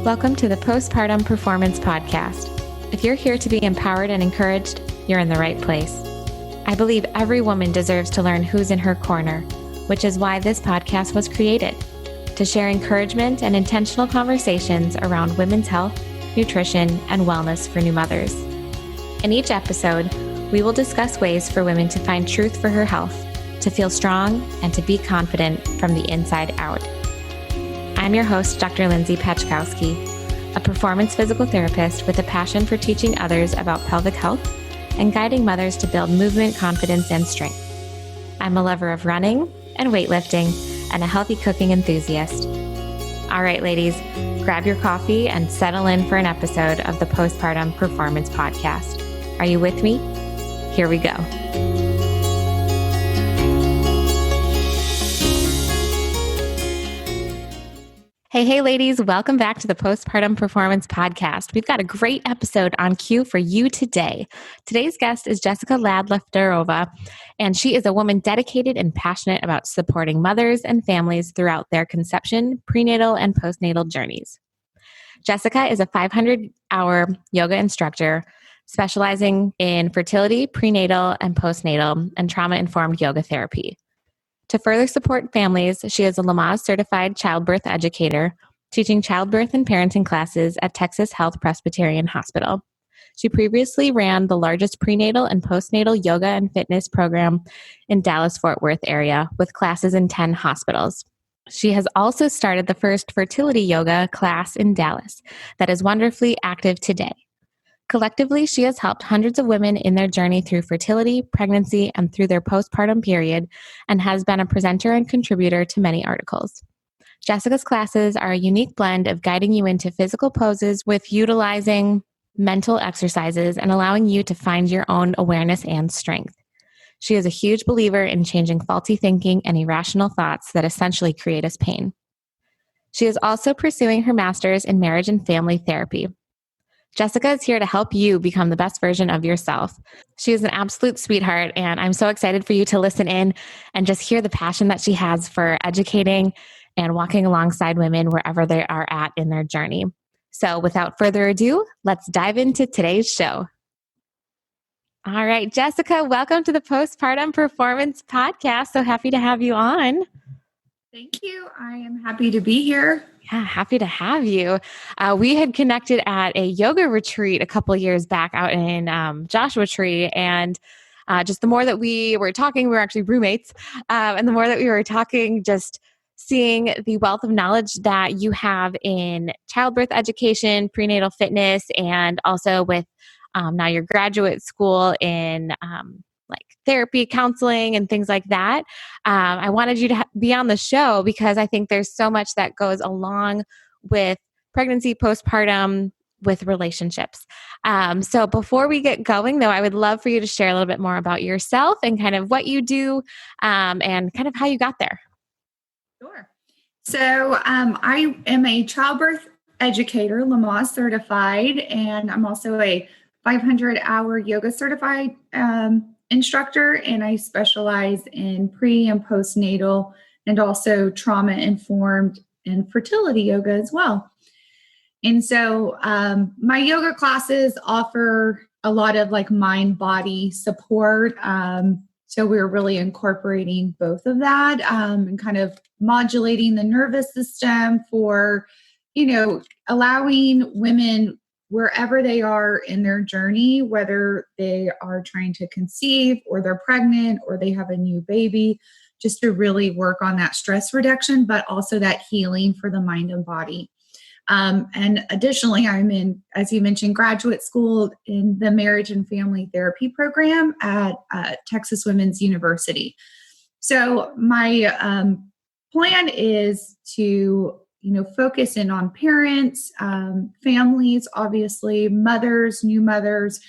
Welcome to the Postpartum Performance Podcast. If you're here to be empowered and encouraged, you're in the right place. I believe every woman deserves to learn who's in her corner, which is why this podcast was created, to share encouragement and intentional conversations around women's health, nutrition, and wellness for new mothers. In each episode, we will discuss ways for women to find truth for her health, to feel strong, and to be confident from the inside out. I'm your host, Dr. Lindsay Pachkowski, a performance physical therapist with a passion for teaching others about pelvic health and guiding mothers to build movement, confidence, and strength. I'm a lover of running and weightlifting and a healthy cooking enthusiast. All right, ladies, grab your coffee and settle in for an episode of the Postpartum Performance Podcast. Are you with me? Here we go. Hey, ladies, welcome back to the Postpartum Performance Podcast. We've got a great episode on cue for you today. Today's guest is Jessica Ladlefterova, and she is a woman dedicated and passionate about supporting mothers and families throughout their conception, prenatal, and postnatal journeys. Jessica is a 500-hour yoga instructor specializing in fertility, prenatal, and postnatal, and trauma-informed yoga therapy. To further support families, she is a Lamaze certified childbirth educator, teaching childbirth and parenting classes at Texas Health Presbyterian Hospital. She previously ran the largest prenatal and postnatal yoga and fitness program in Dallas-Fort Worth area with classes in 10 hospitals. She has also started the first fertility yoga class in Dallas that is wonderfully active today. Collectively, she has helped hundreds of women in their journey through fertility, pregnancy, and through their postpartum period, and has been a presenter and contributor to many articles. Jessica's classes are a unique blend of guiding you into physical poses with utilizing mental exercises and allowing you to find your own awareness and strength. She is a huge believer in changing faulty thinking and irrational thoughts that essentially create us pain. She is also pursuing her master's in marriage and family therapy. Jessica is here to help you become the best version of yourself. She is an absolute sweetheart, and I'm so excited for you to listen in and just hear the passion that she has for educating and walking alongside women wherever they are at in their journey. So without further ado, let's dive into today's show. All right, Jessica, welcome to the Postpartum Performance Podcast. So happy to have you on. Thank you. I am happy to be here. Yeah, happy to have you. We had connected at a yoga retreat a couple of years back out in Joshua Tree. And just the more that we were talking, we were actually roommates. And the more that we were talking, just seeing the wealth of knowledge that you have in childbirth education, prenatal fitness, and also with now your graduate school in like therapy, counseling, and things like that. I wanted you to be on the show because I think there's so much that goes along with pregnancy, postpartum, with relationships. So before we get going, though, I would love for you to share a little bit more about yourself and kind of what you do and kind of how you got there. Sure. So I am a childbirth educator, Lamaze certified, and I'm also a 500-hour yoga certified instructor, and I specialize in pre and postnatal and also trauma-informed and fertility yoga as well. And so my yoga classes offer a lot of like mind-body support. So we're really incorporating both of that and kind of modulating the nervous system for, allowing women wherever they are in their journey, whether they are trying to conceive or they're pregnant or they have a new baby, just to really work on that stress reduction, but also that healing for the mind and body. And additionally, I'm in, as you mentioned, graduate school in the marriage and family therapy program at Texas Women's University. So my plan is to focus in on parents, families, obviously, mothers, new mothers.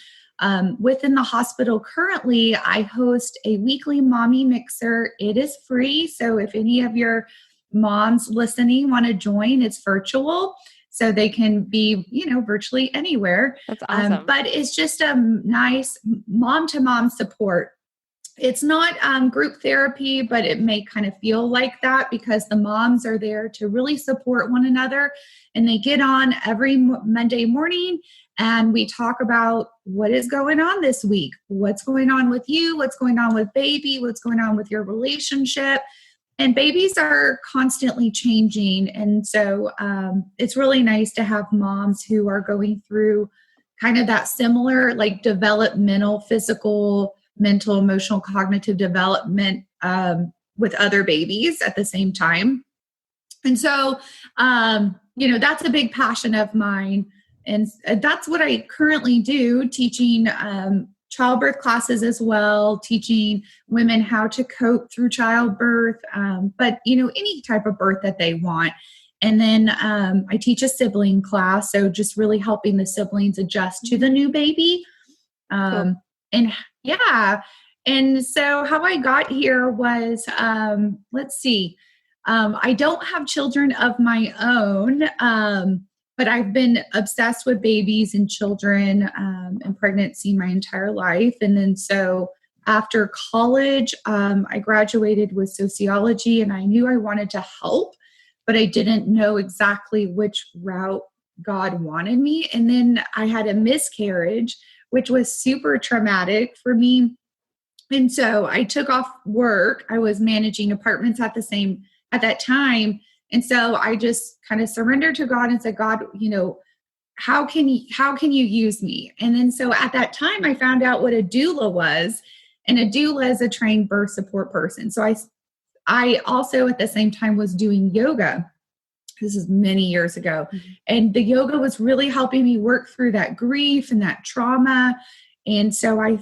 Within the hospital currently, I host a weekly mommy mixer. It is free. So if any of your moms listening want to join, it's virtual. So they can be, virtually anywhere. That's awesome. But it's just a nice mom-to-mom support. It's not group therapy, but it may kind of feel like that because the moms are there to really support one another. And they get on every Monday morning and we talk about what is going on this week, what's going on with you, what's going on with baby, what's going on with your relationship. And babies are constantly changing. And so it's really nice to have moms who are going through kind of that similar, like developmental, physical, mental, emotional, cognitive development with other babies at the same time. And so, that's a big passion of mine. And that's what I currently do, teaching childbirth classes as well, teaching women how to cope through childbirth, but, any type of birth that they want. And then I teach a sibling class, so just really helping the siblings adjust to the new baby. Cool. And yeah, and so how I got here was, let's see, I don't have children of my own, but I've been obsessed with babies and children and pregnancy my entire life. And then so after college, I graduated with sociology and I knew I wanted to help, but I didn't know exactly which route God wanted me. And then I had a miscarriage, which was super traumatic for me. And so I took off work. I was managing apartments at that time. And so I just kind of surrendered to God and said, God, how can you use me? And then so at that time I found out what a doula was, and a doula is a trained birth support person. So I also at the same time was doing yoga. This is many years ago. Mm-hmm. And the yoga was really helping me work through that grief and that trauma. And so I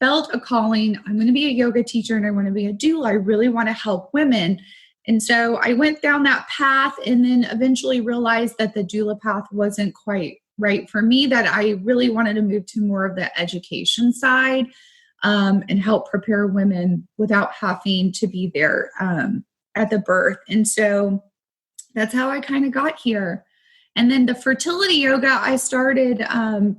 felt a calling. I'm going to be a yoga teacher and I want to be a doula. I really want to help women. And so I went down that path and then eventually realized that the doula path wasn't quite right for me, that I really wanted to move to more of the education side and help prepare women without having to be there at the birth. And so that's how I kind of got here. And then the fertility yoga I started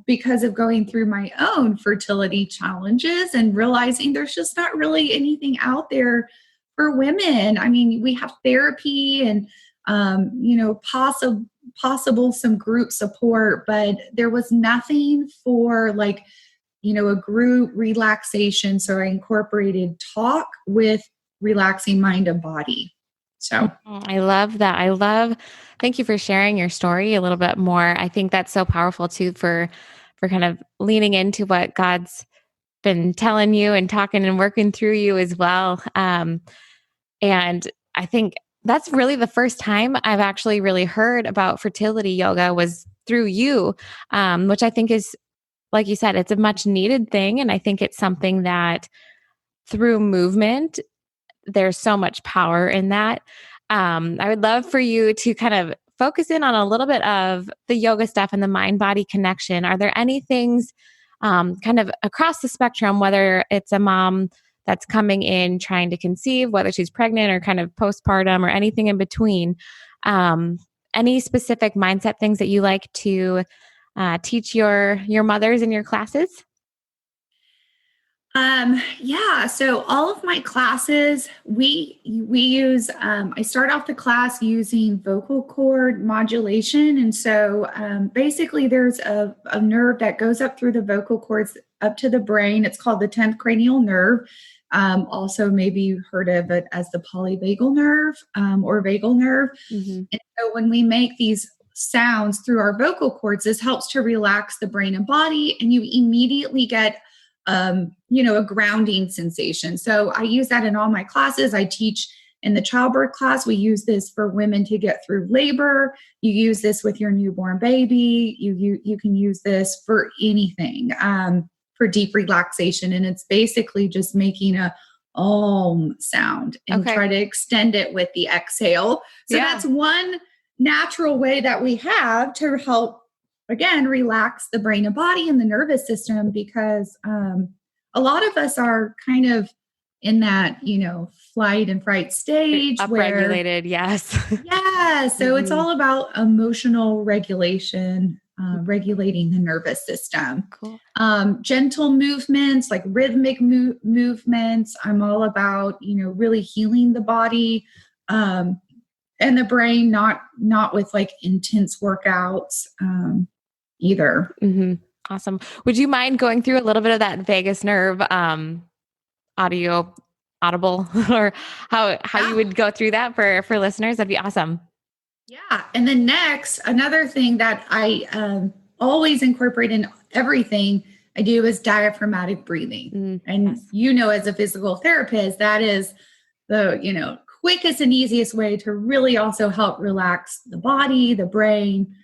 because of going through my own fertility challenges and realizing there's just not really anything out there for women. I mean, we have therapy and, possible some group support, but there was nothing for a group relaxation. So I incorporated talk with relaxing mind and body. So I love that. Thank you for sharing your story a little bit more. I think that's so powerful too for kind of leaning into what God's been telling you and talking and working through you as well. And I think that's really the first time I've actually really heard about fertility yoga was through you, which I think is, like you said, it's a much needed thing. And I think it's something that through movement, there's so much power in that. I would love for you to kind of focus in on a little bit of the yoga stuff and the mind-body connection. Are there any things kind of across the spectrum, whether it's a mom that's coming in trying to conceive, whether she's pregnant or kind of postpartum or anything in between, any specific mindset things that you like to teach your mothers in your classes? So all of my classes, we use, I start off the class using vocal cord modulation. And so basically there's a nerve that goes up through the vocal cords up to the brain. It's called the 10th cranial nerve. Also maybe you heard of it as the polyvagal nerve or vagal nerve. Mm-hmm. And so when we make these sounds through our vocal cords, this helps to relax the brain and body, and you immediately get a grounding sensation. So I use that in all my classes. I teach in the childbirth class. We use this for women to get through labor. You use this with your newborn baby. You can use this for anything, for deep relaxation. And it's basically just making a om sound and try to extend it with the exhale. So that's one natural way that we have to help, again, relax the brain and body and the nervous system, because a lot of us are kind of in that, flight and fright stage. Upregulated, yes. Yeah. So it's all about emotional regulation. regulating the nervous system. Cool. Gentle movements, like rhythmic movements. I'm all about, really healing the body and the brain, not with like intense workouts either. Mm-hmm. Awesome. Would you mind going through a little bit of that vagus nerve audible or how you would go through that for listeners? That'd be awesome. Yeah. And then next, another thing that I always incorporate in everything I do is diaphragmatic breathing. And yes, as a physical therapist, that is the, quickest and easiest way to really also help relax the body, the brain,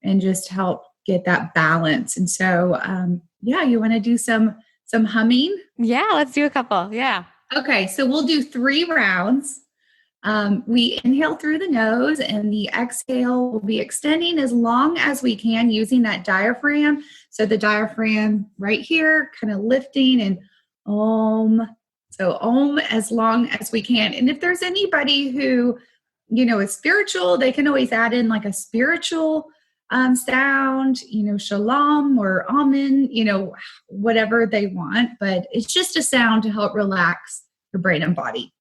and just help get that balance. And so, you want to do some humming? Yeah, let's do a couple. Yeah. Okay. So we'll do 3 rounds. We inhale through the nose, and the exhale will be extending as long as we can using that diaphragm. So the diaphragm right here, kind of lifting, and om. So om as long as we can. And if there's anybody who, is spiritual, they can always add in like a spiritual sound, shalom or amen, whatever they want. But it's just a sound to help relax your brain and body.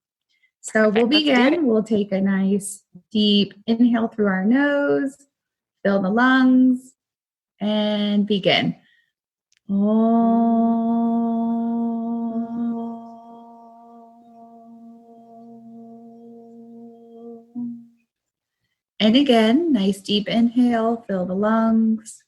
So we'll begin. We'll take a nice deep inhale through our nose, fill the lungs, and begin. And again, nice deep inhale, fill the lungs.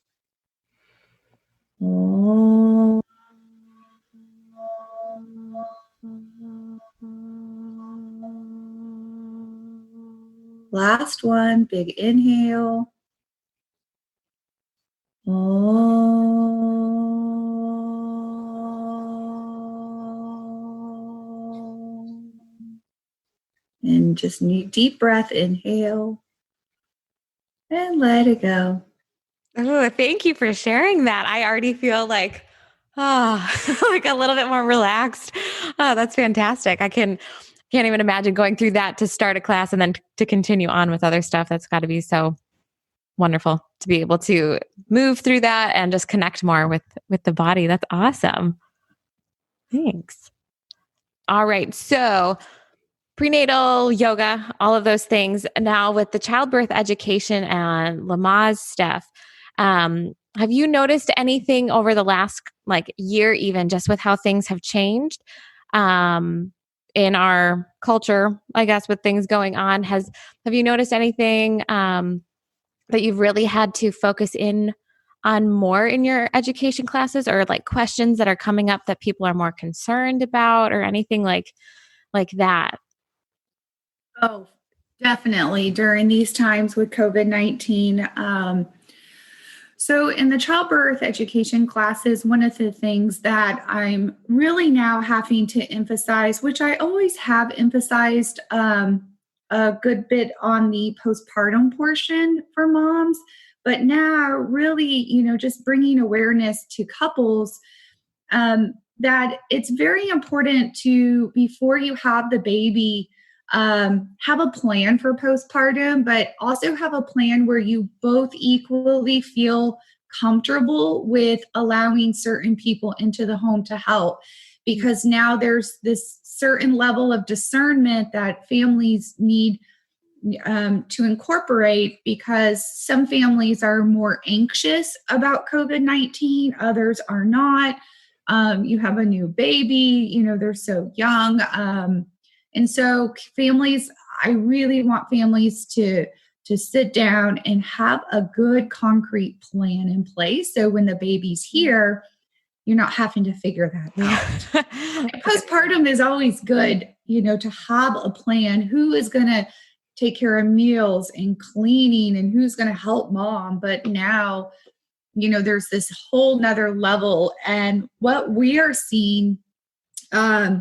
Last one, big inhale. And just need deep breath, inhale. And let it go. Oh, thank you for sharing that. I already feel like, like a little bit more relaxed. Oh, that's fantastic. Can't even imagine going through that to start a class and then to continue on with other stuff. That's got to be so wonderful to be able to move through that and just connect more with the body. That's awesome. Thanks. All right. So prenatal yoga, all of those things. Now with the childbirth education and Lamaze stuff, have you noticed anything over the last year, even just with how things have changed in our culture, I guess, with things going on? Have you noticed anything that you've really had to focus in on more in your education classes, or questions that are coming up that people are more concerned about, or anything like that? Oh, definitely during these times with COVID-19. So in the childbirth education classes, one of the things that I'm really now having to emphasize, which I always have emphasized a good bit on the postpartum portion for moms, but now really, just bringing awareness to couples that it's very important to, before you have the baby, have a plan for postpartum, but also have a plan where you both equally feel comfortable with allowing certain people into the home to help. Because now there's this certain level of discernment that families need to incorporate, because some families are more anxious about COVID-19, others are not. You have a new baby, they're so young. And so families, I really want families to sit down and have a good concrete plan in place. So when the baby's here, you're not having to figure that out. Postpartum is always good, to have a plan. Who is going to take care of meals and cleaning, and who's going to help mom? But now, there's this whole nother level. And what we are seeing, as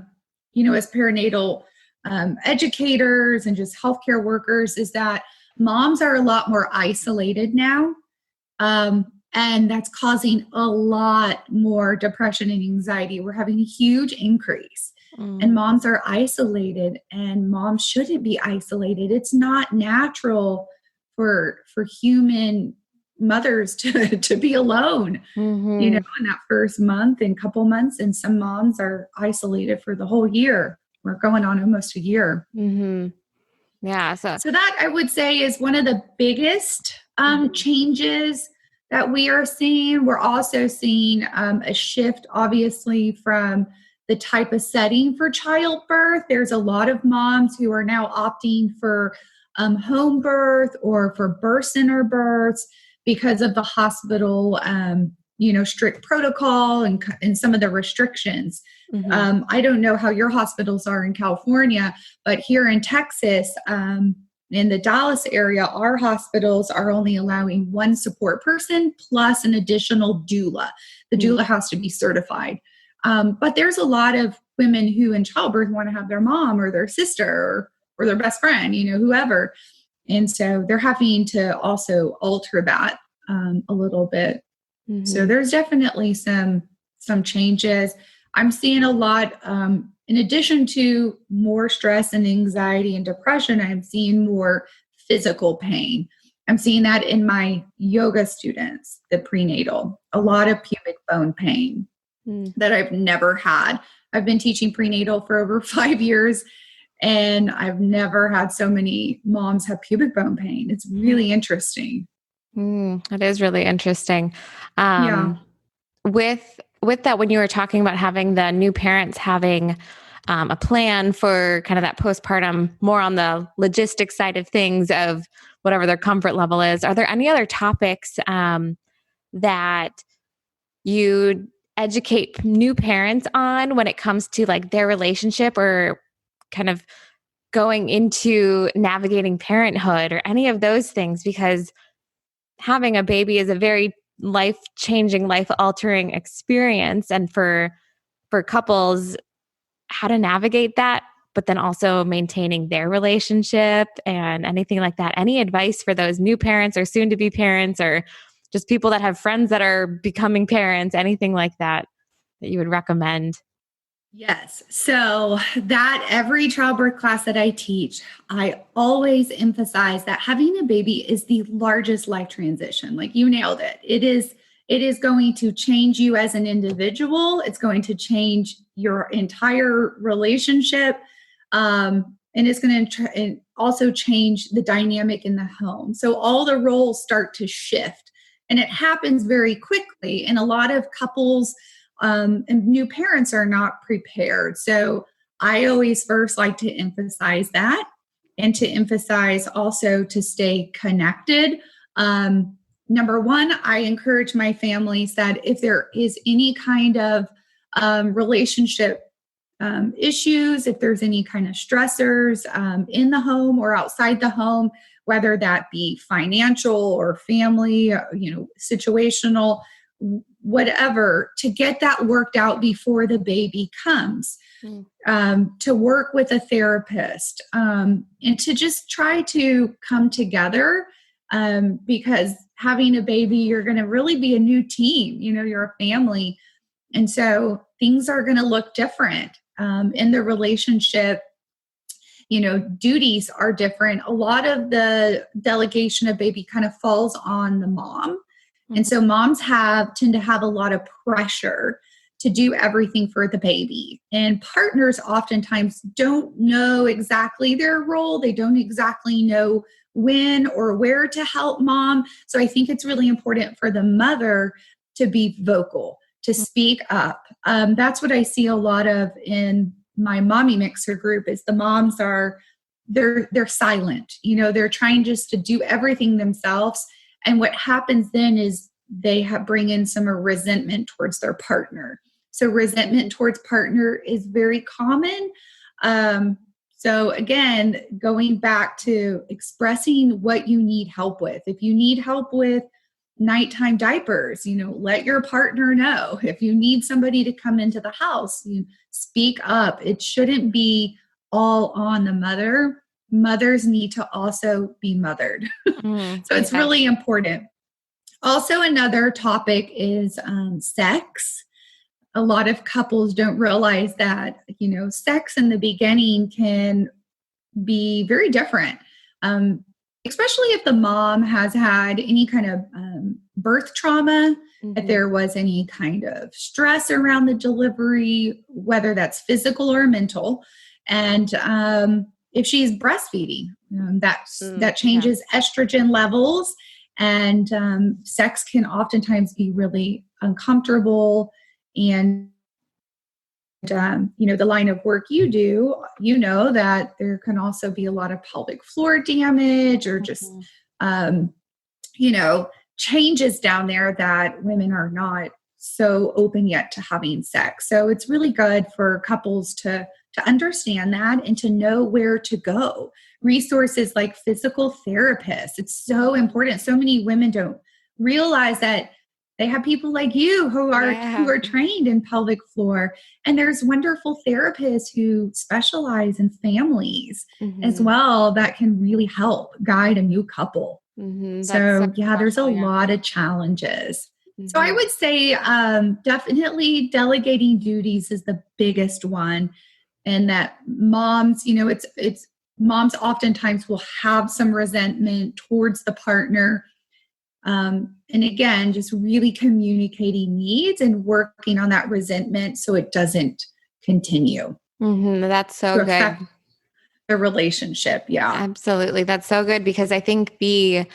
perinatal educators and just healthcare workers, is that moms are a lot more isolated now. And that's causing a lot more depression and anxiety. We're having a huge increase. And moms are isolated, and moms shouldn't be isolated. It's not natural for human mothers to be alone, in that first month and couple months. And some moms are isolated for the whole year. We're going on almost a year. Yeah. So that I would say is one of the biggest changes that we are seeing. We're also seeing a shift, obviously, from the type of setting for childbirth. There's a lot of moms who are now opting for home birth or for birth center births because of the hospital, strict protocol and some of the restrictions. I don't know how your hospitals are in California, but here in Texas, in the Dallas area, our hospitals are only allowing one support person plus an additional doula. The doula has to be certified. But there's a lot of women who in childbirth want to have their mom or their sister or their best friend, whoever. And so they're having to also alter that a little bit. So there's definitely some changes. I'm seeing a lot, in addition to more stress and anxiety and depression, I'm seeing more physical pain. I'm seeing that in my yoga students, the prenatal, a lot of pubic bone pain that I've never had. I've been teaching prenatal for over 5 years, and I've never had so many moms have pubic bone pain. It's really interesting. It is really interesting. Yeah. With that, when you were talking about having the new parents having a plan for kind of that postpartum, more on the logistics side of things of whatever their comfort level is, are there any other topics that you educate new parents on when it comes to like their relationship or kind of going into navigating parenthood or any of those things? Because having a baby is a very life-changing, life-altering experience. And for couples, how to navigate that, but then also maintaining their relationship and anything like that. Any advice for those new parents or soon-to-be parents or just people that have friends that are becoming parents, anything like that you would recommend? Yes. So that every childbirth class that I teach, I always emphasize that having a baby is the largest life transition. Like you nailed it. It is going to change you as an individual. It's going to change your entire relationship. And it's going to also change the dynamic in the home. So all the roles start to shift, and it happens very quickly. And a lot of couples and new parents are not prepared. So I always first like to emphasize that, and to emphasize also to stay connected. Number one, I encourage my families that if there is any kind of relationship issues, if there's any kind of stressors in the home or outside the home, whether that be financial or family, situational, whatever, to get that worked out before the baby comes, to work with a therapist, and to just try to come together, because having a baby, you're going to really be a new team, you're a family. And so things are going to look different in the relationship. Duties are different. A lot of the delegation of baby kind of falls on the mom. And so moms tend to have a lot of pressure to do everything for the baby. And partners oftentimes don't know exactly their role. They don't exactly know when or where to help mom. So I think it's really important for the mother to be vocal, to speak up. That's what I see a lot of in my mommy mixer group is the moms they're silent. They're trying just to do everything themselves. And what happens then is they bring in some resentment towards their partner. So resentment towards partner is very common. So again, going back to expressing what you need help with. If you need help with nighttime diapers, let your partner know. If you need somebody to come into the house, you speak up. It shouldn't be all on the mother. Mothers need to also be mothered. So it's really important. Also, another topic is sex. A lot of couples don't realize that, sex in the beginning can be very different. especially if the mom has had any kind of birth trauma, if there was any kind of stress around the delivery, whether that's physical or mental, and if she's breastfeeding, that changes estrogen levels, and sex can oftentimes be really uncomfortable. And the line of work you do, that there can also be a lot of pelvic floor damage or just, changes down there that women are not so open yet to having sex. So it's really good for couples to understand that and to know where to go. Resources like physical therapists, it's so important. So many women don't realize that they have people like you who are trained in pelvic floor, and there's wonderful therapists who specialize in families as well that can really help guide a new couple. So there's a lot of challenges. So I would say definitely delegating duties is the biggest one, and that moms, it's moms oftentimes will have some resentment towards the partner. And again, just really communicating needs and working on that resentment so it doesn't continue. That's so good. The relationship. Yeah, absolutely. That's so good, because I think the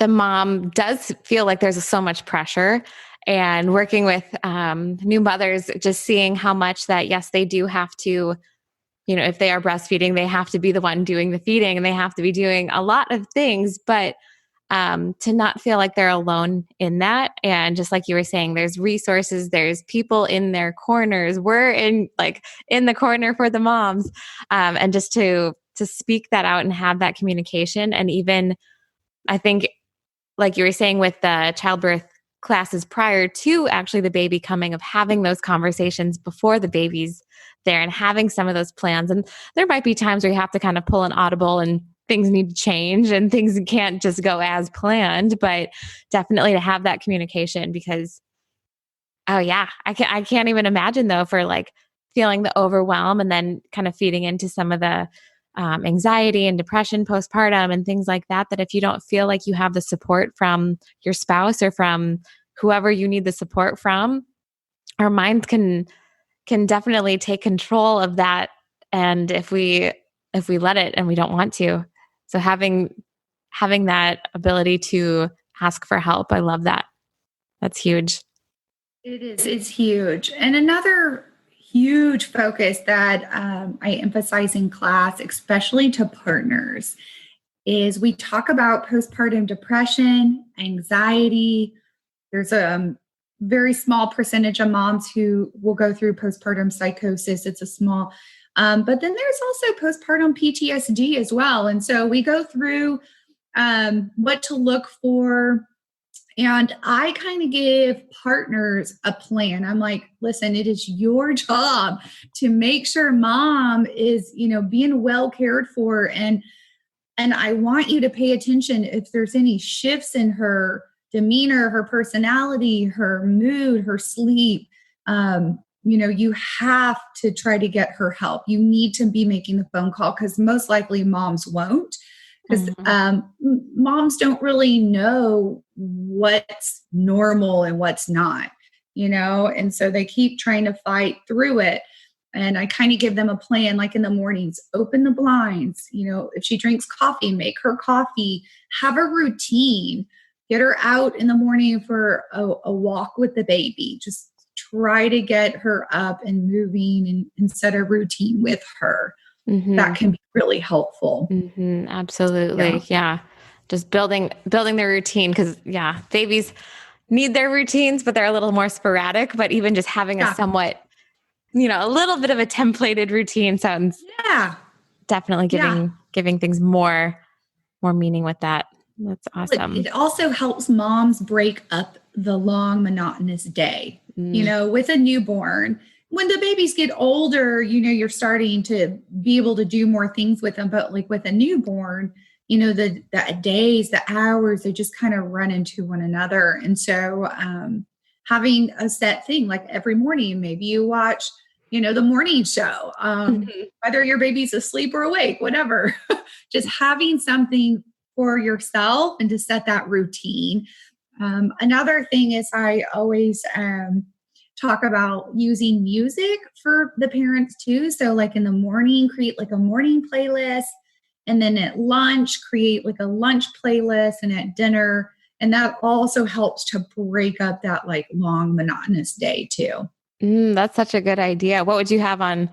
mom does feel like there's so much pressure, and working with new mothers, just seeing how much that, yes, they do have to, if they are breastfeeding, they have to be the one doing the feeding and they have to be doing a lot of things, but to not feel like they're alone in that. And just like you were saying, there's resources, there's people in their corners. We're in the corner for the moms. And just to speak that out and have that communication. And even, I think, like you were saying with the childbirth classes prior to actually the baby coming, of having those conversations before the baby's there and having some of those plans. And there might be times where you have to kind of pull an audible and things need to change and things can't just go as planned, but definitely to have that communication, because, I can't even imagine though, for feeling the overwhelm and then kind of feeding into some of the anxiety and depression postpartum and things like that, that if you don't feel like you have the support from your spouse or from whoever you need the support from, our minds can definitely take control of that. And if we let it and we don't want to. So having that ability to ask for help, I love that. That's huge. It is. It's huge. And another huge focus that I emphasize in class, especially to partners, is we talk about postpartum depression, anxiety. There's a very small percentage of moms who will go through postpartum psychosis. It's a small, but then there's also postpartum PTSD as well. And so we go through what to look for. And I kind of give partners a plan. I'm like, listen, it is your job to make sure mom is, being well cared for. And I want you to pay attention if there's any shifts in her demeanor, her personality, her mood, her sleep. You have to try to get her help. You need to be making the phone call, because most likely moms won't. Because moms don't really know what's normal and what's not, and so they keep trying to fight through it. And I kind of give them a plan, like in the mornings, open the blinds, if she drinks coffee, make her coffee, have a routine, get her out in the morning for a walk with the baby, just try to get her up and moving and set a routine with her. That can be really helpful. Absolutely. Yeah. Just building their routine, because babies need their routines, but they're a little more sporadic. But even just having a somewhat, a little bit of a templated routine sounds definitely giving things more meaning with that. That's awesome. It also helps moms break up the long monotonous day, with a newborn. When the babies get older, you're starting to be able to do more things with them. But like with a newborn, the days, the hours, they just kind of run into one another. And so having a set thing, like every morning, maybe you watch, the morning show, whether your baby's asleep or awake, whatever, just having something for yourself and to set that routine. Another thing is I always talk about using music for the parents too. So like in the morning, create like a morning playlist. And then at lunch, create like a lunch playlist, and at dinner. And that also helps to break up that like long monotonous day too. That's such a good idea. What would you have on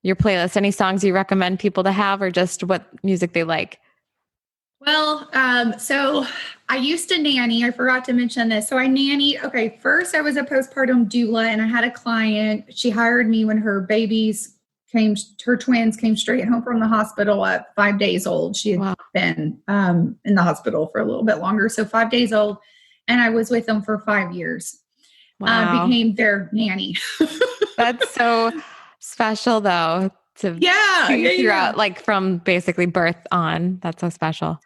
your playlist? Any songs you recommend people to have, or just what music they like? Well, so I used to nanny. I forgot to mention this. So I nanny. Okay, first I was a postpartum doula, and I had a client. She hired me when her twins came straight home from the hospital at 5 days old. She had been in the hospital for a little bit longer, so 5 days old, and I was with them for 5 years. Became their nanny. That's so special, though. Throughout, like from basically birth on. That's so special.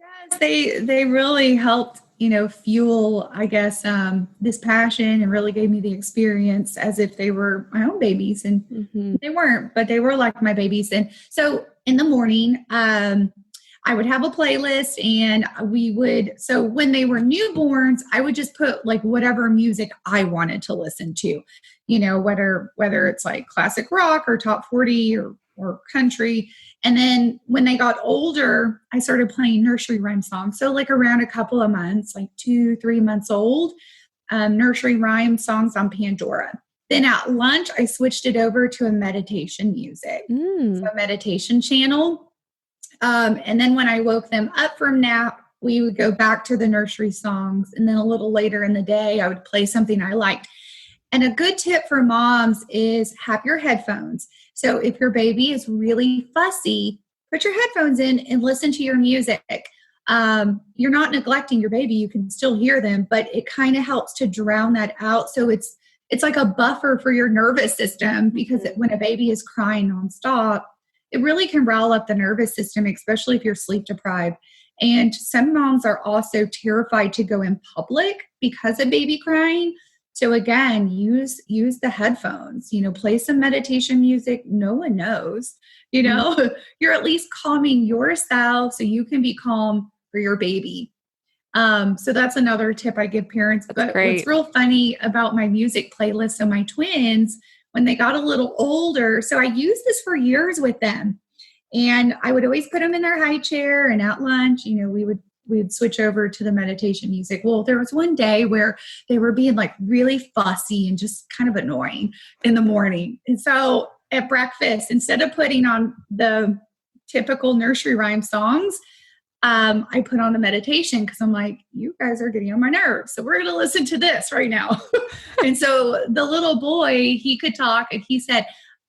Yes, they really helped, fuel, I guess, this passion, and really gave me the experience as if they were my own babies, and they weren't, but they were like my babies. And so in the morning, I would have a playlist, and so when they were newborns, I would just put like whatever music I wanted to listen to, whether it's like classic rock or top 40 or country. And then when they got older, I started playing nursery rhyme songs. So like around a couple of months, like 2-3 months old, nursery rhyme songs on Pandora. Then at lunch, I switched it over to a meditation music, so a meditation channel. And then when I woke them up from nap, we would go back to the nursery songs. And then a little later in the day, I would play something I liked. And a good tip for moms is have your headphones. So if your baby is really fussy, put your headphones in and listen to your music. You're not neglecting your baby. You can still hear them, but it kind of helps to drown that out. So it's like a buffer for your nervous system, because when a baby is crying nonstop, it really can rile up the nervous system, especially if you're sleep deprived. And some moms are also terrified to go in public because of baby crying. So again, use the headphones, play some meditation music. No one knows, you're at least calming yourself so you can be calm for your baby. So that's another tip I give parents. But what's real funny about my music playlist, so my twins, when they got a little older, so I used this for years with them, and I would always put them in their high chair, and at lunch, we'd switch over to the meditation music. Well, there was one day where they were being like really fussy and just kind of annoying in the morning. And so at breakfast, instead of putting on the typical nursery rhyme songs, I put on the meditation, because I'm like, you guys are getting on my nerves, so we're going to listen to this right now. And so the little boy, he could talk, and he said,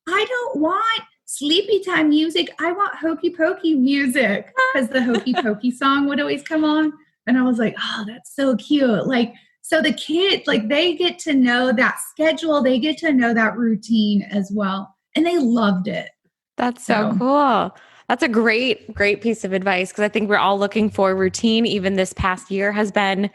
I don't want sleepy time music. I want hokey pokey music, because the hokey pokey song would always come on. And I was like, oh, that's so cute. Like, so the kids, like, they get to know that schedule. They get to know that routine as well. And they loved it. That's so cool. That's a great piece of advice, because I think we're all looking for routine. Even this past year has been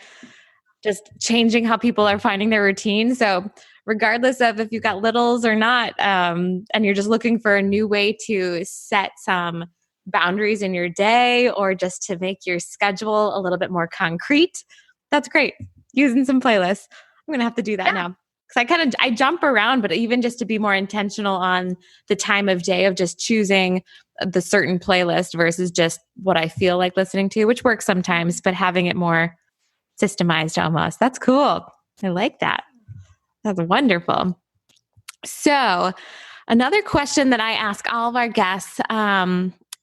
just changing how people are finding their routine. So regardless of if you've got littles or not, and you're just looking for a new way to set some boundaries in your day, or just to make your schedule a little bit more concrete, that's great. Using some playlists. I'm going to have to do that now. Because I jump around, but even just to be more intentional on the time of day of just choosing the certain playlist versus just what I feel like listening to, which works sometimes, but having it more systemized almost. That's cool. I like that. That's wonderful. So another question that I ask all of our guests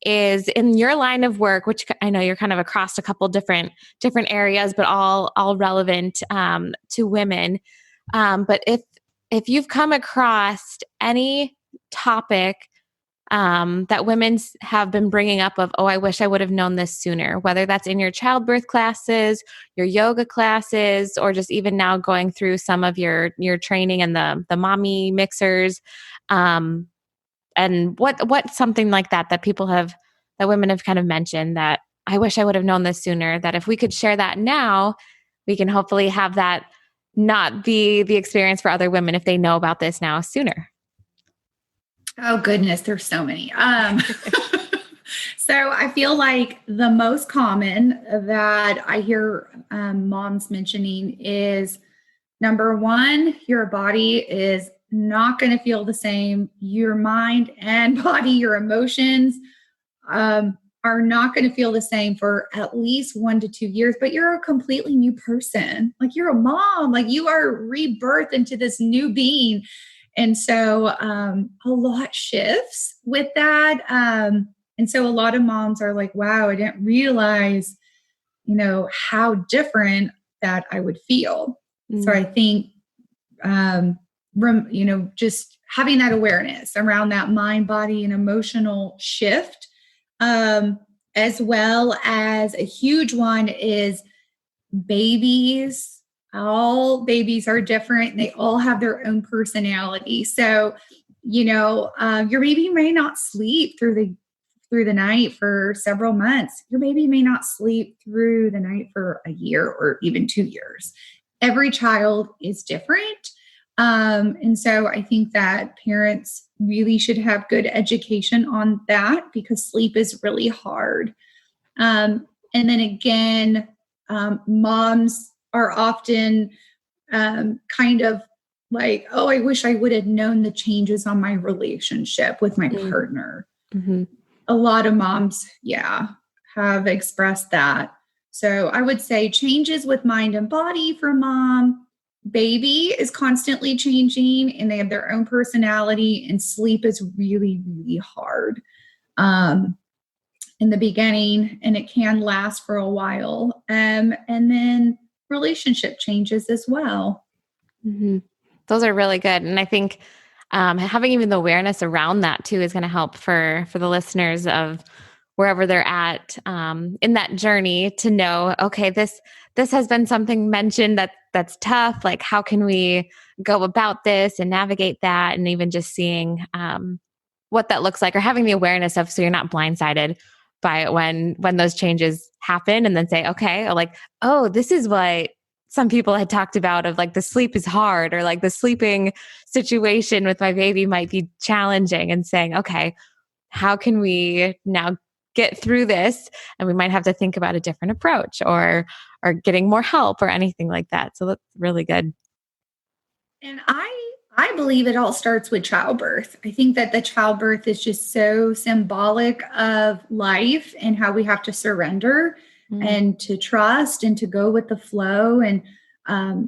is, in your line of work, which I know you're kind of across a couple different areas, but all relevant to women. But if you've come across any topic that women have been bringing up of, oh, I wish I would have known this sooner, whether that's in your childbirth classes, your yoga classes, or just even now going through some of your training and the mommy mixers, and what something like that women have kind of mentioned that I wish I would have known this sooner, that if we could share that now, we can hopefully have that not be the experience for other women if they know about this now sooner. Oh goodness, there's so many. So I feel like the most common that I hear moms mentioning is number one, your body is not going to feel the same. Your mind and body, your emotions are not going to feel the same for at least 1 to 2 years, but you're a completely new person. Like you're a mom, like you are rebirthed into this new being. And so a lot shifts with that. And so a lot of moms are like, wow, I didn't realize, how different that I would feel. So I think, just having that awareness around that mind, body, and emotional shift, as well as a huge one is babies. All babies are different. They all have their own personality. So, your baby may not sleep through the night for several months. Your baby may not sleep through the night for a year or even 2 years. Every child is different. And so I think that parents really should have good education on that because sleep is really hard. And then again, moms are often kind of like, oh, I wish I would have known the changes on my relationship with my partner. Mm-hmm. A lot of moms, have expressed that. So I would say changes with mind and body for mom. Baby is constantly changing and they have their own personality, and sleep is really, really hard in the beginning, and it can last for a while. And then relationship changes as well. Mm-hmm. Those are really good. And I think having even the awareness around that too is going to help for the listeners of wherever they're at in that journey to know, okay, this has been something mentioned that's tough. Like, how can we go about this and navigate that? And even just seeing what that looks like, or having the awareness of, so you're not blindsided by it when those changes happen, and then say, okay, or like, oh, this is what some people had talked about, of like the sleep is hard, or like the sleeping situation with my baby might be challenging, and saying, okay, how can we now get through this? And we might have to think about a different approach, or getting more help, or anything like that. So that's really good. And I believe it all starts with childbirth. I think that the childbirth is just so symbolic of life and how we have to surrender and to trust and to go with the flow. And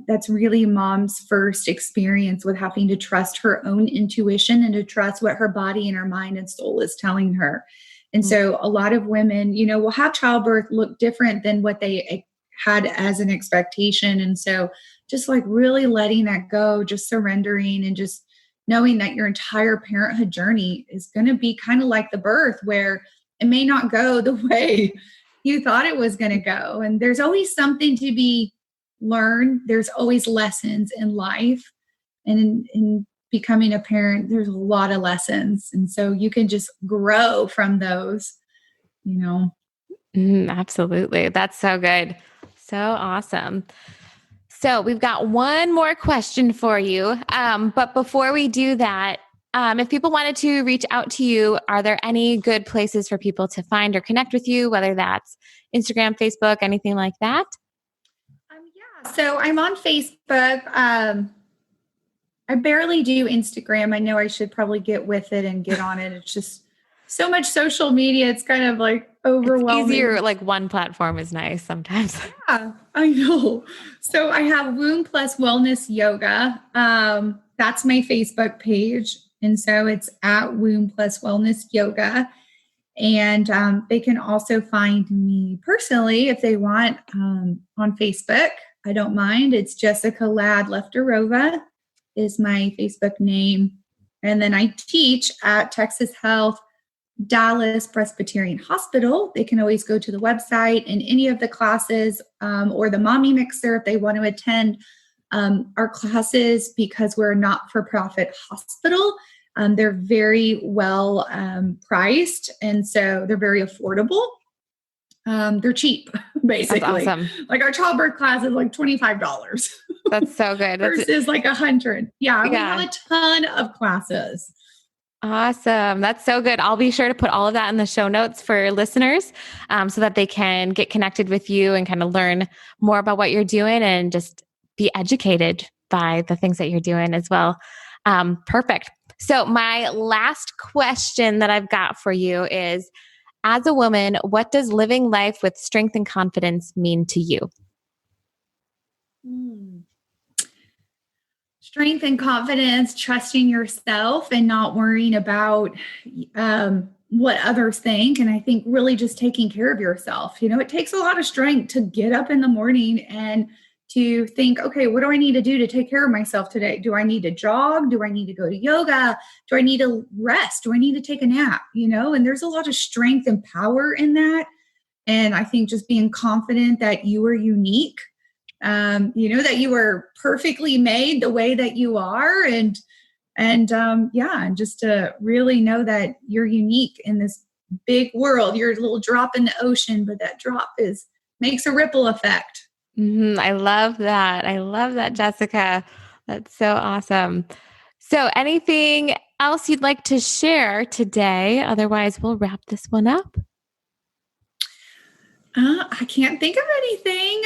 that's really mom's first experience with having to trust her own intuition and to trust what her body and her mind and soul is telling her. And so a lot of women, will have childbirth look different than what they had as an expectation. And so just like really letting that go, just surrendering, and just knowing that your entire parenthood journey is going to be kind of like the birth, where it may not go the way you thought it was going to go. And there's always something to be learned. There's always lessons in life. And in becoming a parent, there's a lot of lessons. And so you can just grow from those, Absolutely. That's so good. So awesome. So we've got one more question for you. But before we do that, if people wanted to reach out to you, are there any good places for people to find or connect with you, whether that's Instagram, Facebook, anything like that? So I'm on Facebook. I barely do Instagram. I know I should probably get with it and get on it. It's just so much social media. It's kind of like overwhelming. It's easier, like one platform is nice sometimes. Yeah, I know. So I have Womb Plus Wellness Yoga. That's my Facebook page. And so it's at Womb Plus Wellness Yoga. And they can also find me personally if they want on Facebook. I don't mind. It's Jessica Ladd Lefterova is my Facebook name. And then I teach at Texas Health Dallas Presbyterian Hospital. They can always go to the website, and any of the classes or the Mommy Mixer, if they want to attend our classes, because we're a not-for-profit hospital. They're very well priced, and so they're very affordable. They're cheap, basically. That's awesome. Like our childbirth class is like $25. That's so good. Versus like $100. Yeah, we have a ton of classes. Awesome. That's so good. I'll be sure to put all of that in the show notes for listeners so that they can get connected with you and kind of learn more about what you're doing and just be educated by the things that you're doing as well. Perfect. So my last question that I've got for you is, as a woman, what does living life with strength and confidence mean to you? Strength and confidence, trusting yourself and not worrying about what others think. And I think really just taking care of yourself. It takes a lot of strength to get up in the morning and to think, okay, what do I need to do to take care of myself today? Do I need to jog? Do I need to go to yoga? Do I need to rest? Do I need to take a nap? And there's a lot of strength and power in that. And I think just being confident that you are unique, that you were perfectly made the way that you are. And just to really know that you're unique in this big world. You're a little drop in the ocean, but that drop makes a ripple effect. I love that. I love that, Jessica. That's so awesome. So anything else you'd like to share today? Otherwise, we'll wrap this one up. I can't think of anything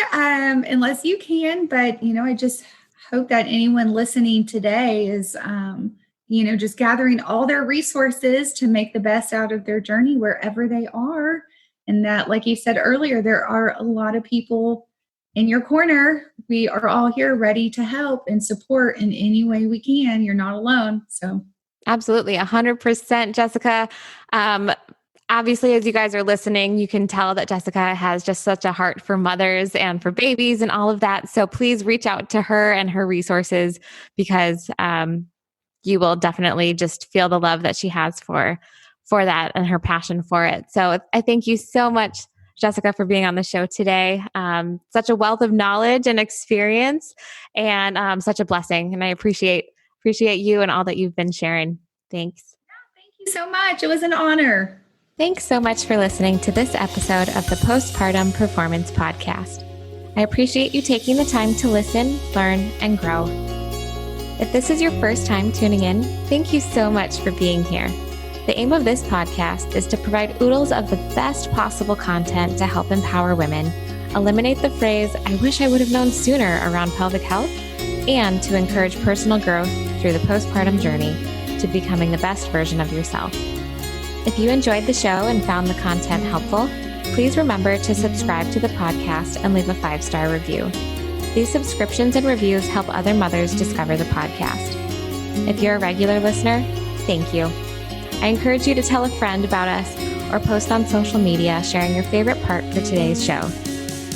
unless you can, but, I just hope that anyone listening today is, just gathering all their resources to make the best out of their journey wherever they are. And that, like you said earlier, there are a lot of people in your corner. We are all here ready to help and support in any way we can. You're not alone. So absolutely. 100%, Jessica. Obviously, as you guys are listening, you can tell that Jessica has just such a heart for mothers and for babies and all of that. So please reach out to her and her resources because you will definitely just feel the love that she has for that and her passion for it. So I thank you so much, Jessica, for being on the show today. Such a wealth of knowledge and experience and such a blessing. And I appreciate you and all that you've been sharing. Thanks. Thank you so much. It was an honor. Thanks so much for listening to this episode of the Postpartum Performance Podcast. I appreciate you taking the time to listen, learn, and grow. If this is your first time tuning in, thank you so much for being here. The aim of this podcast is to provide oodles of the best possible content to help empower women, eliminate the phrase, "I wish I would have known sooner" around pelvic health, and to encourage personal growth through the postpartum journey to becoming the best version of yourself. If you enjoyed the show and found the content helpful, please remember to subscribe to the podcast and leave a 5-star review. These subscriptions and reviews help other mothers discover the podcast. If you're a regular listener, thank you. I encourage you to tell a friend about us or post on social media sharing your favorite part for today's show.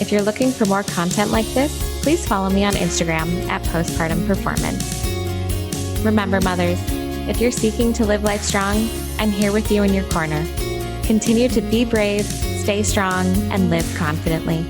If you're looking for more content like this, please follow me on Instagram at Postpartum Performance. Remember, mothers, if you're seeking to live life strong, I'm here with you in your corner. Continue to be brave, stay strong, and live confidently.